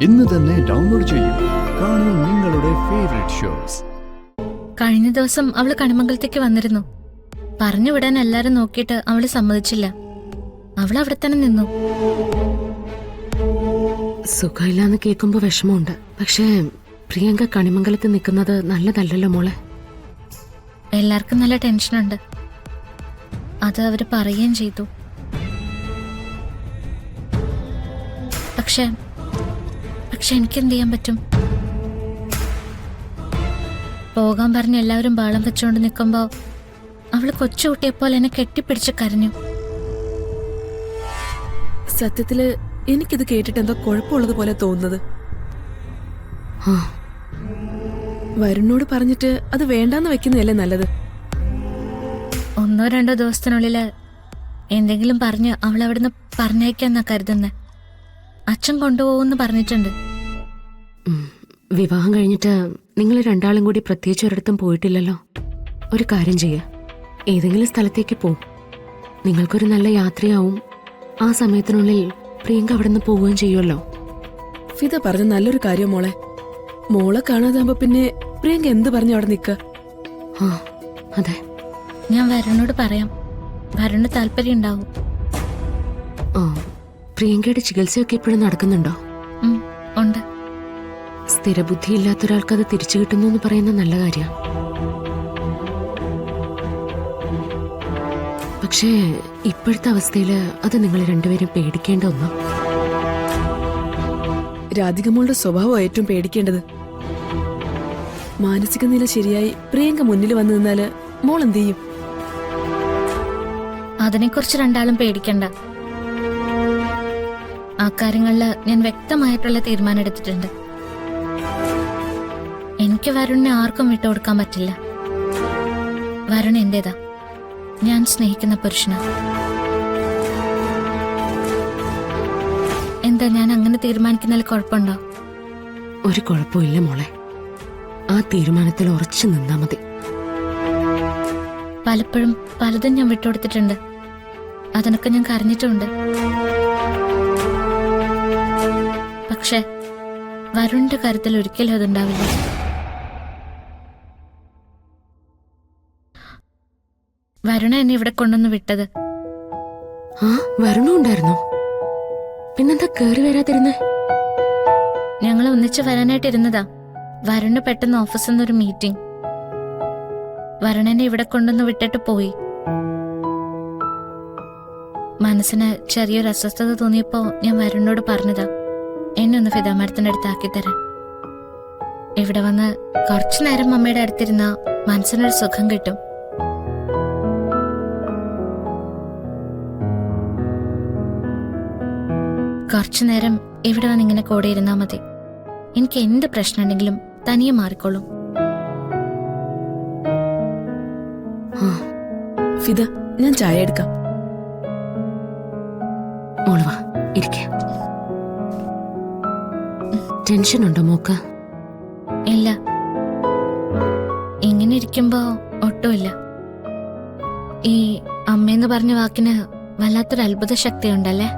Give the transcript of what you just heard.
ഇന്ന് തന്നെ ഡൗൺലോഡ് ചെയ്യൂ. കാണൂ നിങ്ങളുടെ ഫേവറേറ്റ് ഷോസ്. കഴിഞ്ഞ ദിവസം അവള് കണിമംഗലത്തേക്ക് വന്നിരുന്നു. പറഞ്ഞു വിടാൻ എല്ലാരും നോക്കിയിട്ട് അവള് സമ്മതിച്ചില്ല. അവൾ അവിടെ തന്നെ നിന്നു. സുഖമില്ലാന്ന് കേൾക്കുമ്പോ വിഷമമുണ്ട്. പക്ഷേ പ്രിയങ്ക കണിമംഗലത്ത് നിൽക്കുന്നത് നല്ലതല്ലല്ലോ മോളെ. എല്ലാവർക്കും നല്ല ടെൻഷനുണ്ട്. അത് അവര് പറയുകയും ചെയ്തു. പക്ഷെ എനിക്കെന്ത് ചെയ്യാൻ പറ്റും? പോകാൻ പറഞ്ഞ് എല്ലാവരും ബാളം വെച്ചുകൊണ്ട് നിൽക്കുമ്പോ അവള് കൊച്ചുകുട്ടിയെപ്പോലെ എന്നെ കെട്ടിപ്പിടിച്ച് കരഞ്ഞു. സത്യത്തില് എനിക്കിത് കേട്ടിട്ട് എന്തോ കുഴപ്പമുള്ളത് പോലെ തോന്നുന്നത്. വരുണിനോട് പറഞ്ഞിട്ട് അത് വേണ്ടാന്ന് വെക്കുന്നതല്ലേ നല്ലത്. 1-2 ദിവസത്തിനുള്ളില് എന്തെങ്കിലും പറഞ്ഞ് അവളവിടുന്ന് പറഞ്ഞയക്കാന്നാ കരുതുന്നെ. അച്ഛൻ കൊണ്ടുപോകുമെന്ന് പറഞ്ഞിട്ടുണ്ട്. വിവാഹം കഴിഞ്ഞിട്ട് നിങ്ങൾ രണ്ടാളും കൂടി പ്രത്യേകിച്ച് ഒരിടത്തും പോയിട്ടില്ലല്ലോ. ഒരു കാര്യം ചെയ്യ, ഏതെങ്കിലും സ്ഥലത്തേക്ക് പോ. നിങ്ങൾക്കൊരു നല്ല യാത്രയാവും. ആ സമയത്തിനുള്ളിൽ പ്രിയങ്ക അവിടെ നിന്ന് പോവുകയും ചെയ്യുമല്ലോ. ഫിദ പറഞ്ഞ നല്ലൊരു കാര്യം മോളെ. മോളെ കാണാതാകുമ്പോ പിന്നെ പ്രിയങ്ക എന്ത് പറഞ്ഞു അവിടെ നിക്ക? അതെ, ഞാൻ വരുണിനോട് പറയാം. വരുണിന് താല്പര്യം ഉണ്ടാവും. പ്രിയങ്കയുടെ ചികിത്സയൊക്കെ ഇപ്പോഴും നടക്കുന്നുണ്ടോ? ഉണ്ട്. സ്ഥിരബുദ്ധിയില്ലാത്ത ഒരാൾക്ക് അത് തിരിച്ചു കിട്ടുന്നു എന്ന് പറയുന്ന നല്ല കാര്യമാണ്. പക്ഷേ ഇപ്പോഴത്തെ അവസ്ഥയില് അത് നിങ്ങൾ രണ്ടുപേരും പേടിക്കേണ്ട ഒന്നും. രാധികമോളുടെ സ്വഭാവം ഏറ്റവും പേടിക്കേണ്ടത്. മാനസിക നില ശരിയായി പ്രിയങ്ക മുന്നിൽ വന്നു നിന്നാല് മോൾ എന്ത് ചെയ്യും? അതിനെക്കുറിച്ച് രണ്ടാളും പേടിക്കണ്ട. ആ കാര്യങ്ങളില് ഞാൻ വ്യക്തമായിട്ടുള്ള തീരുമാനം എടുത്തിട്ടുണ്ട്. എനിക്ക് വരുണിനെ ആർക്കും വിട്ടുകൊടുക്കാൻ പറ്റില്ല. വരുൺ എന്റേതാ. ഞാൻ സ്നേഹിക്കുന്ന പുരുഷനാ. എന്താ ഞാൻ അങ്ങനെ തീരുമാനിക്കുന്നതിൽ കുഴപ്പമുണ്ടോ? ഒരു കുഴപ്പമില്ല മോളെ. ആ തീരുമാനത്തിൽ ഉറച്ചു നിന്നാ മതി. പലപ്പോഴും പലതും ഞാൻ വിട്ടുകൊടുത്തിട്ടുണ്ട്. അതിനൊക്കെ ഞാൻ കരഞ്ഞിട്ടുമുണ്ട്. പക്ഷെ വരുണിന്റെ കാര്യത്തിൽ ഒരിക്കലും അതുണ്ടാവില്ല. വരുണ എന്നെ ഇവിടെ കൊണ്ടുവന്ന് വിട്ടത്. വരുണും ഉണ്ടായിരുന്നോ? പിന്നെന്താ കേറി വരാതിരുന്നേ? ഞങ്ങൾ ഒന്നിച്ച് വരാനായിട്ടിരുന്നതാ. വരുണ് പെട്ടെന്ന് ഓഫീസിൽ നിന്നൊരു മീറ്റിംഗ്. വരുൺ എന്നെ ഇവിടെ കൊണ്ടുവന്ന് വിട്ടിട്ട് പോയി. മനസ്സിന് ചെറിയൊരു അസ്വസ്ഥത തോന്നിയപ്പോ ഞാൻ വരുണിനോട് പറഞ്ഞതാ, എന്നെ ഒന്ന് ഫിദ മാഡത്തിന്റെ അടുത്താക്കി തരാൻ. ഇവിടെ വന്ന് കുറച്ചു നേരം അമ്മയുടെ അടുത്തിരുന്ന മനസ്സിനൊരു സുഖം കിട്ടും. കുറച്ചു നേരം ഇവിടെ വന്ന് ഇങ്ങനെ കൂടെ ഇരുന്നാ മതി. എനിക്ക് എന്ത് പ്രശ്നം ഉണ്ടെങ്കിലും തനിയെ മാറിക്കോളും. ഫിദ, ഞാൻ ചായ എടുക്കാം. മോളുവാ ഇരിക്ക. ടെൻഷൻ ഉണ്ടോ മോക്ക്? ഇല്ല, ഇങ്ങനെ ഇരിക്കുമ്പോ ഒട്ടുമില്ല. ഈ അമ്മയെന്ന് പറഞ്ഞ വാക്കിന് വല്ലാത്തൊരു അത്ഭുത ശക്തി ഉണ്ടല്ലേ.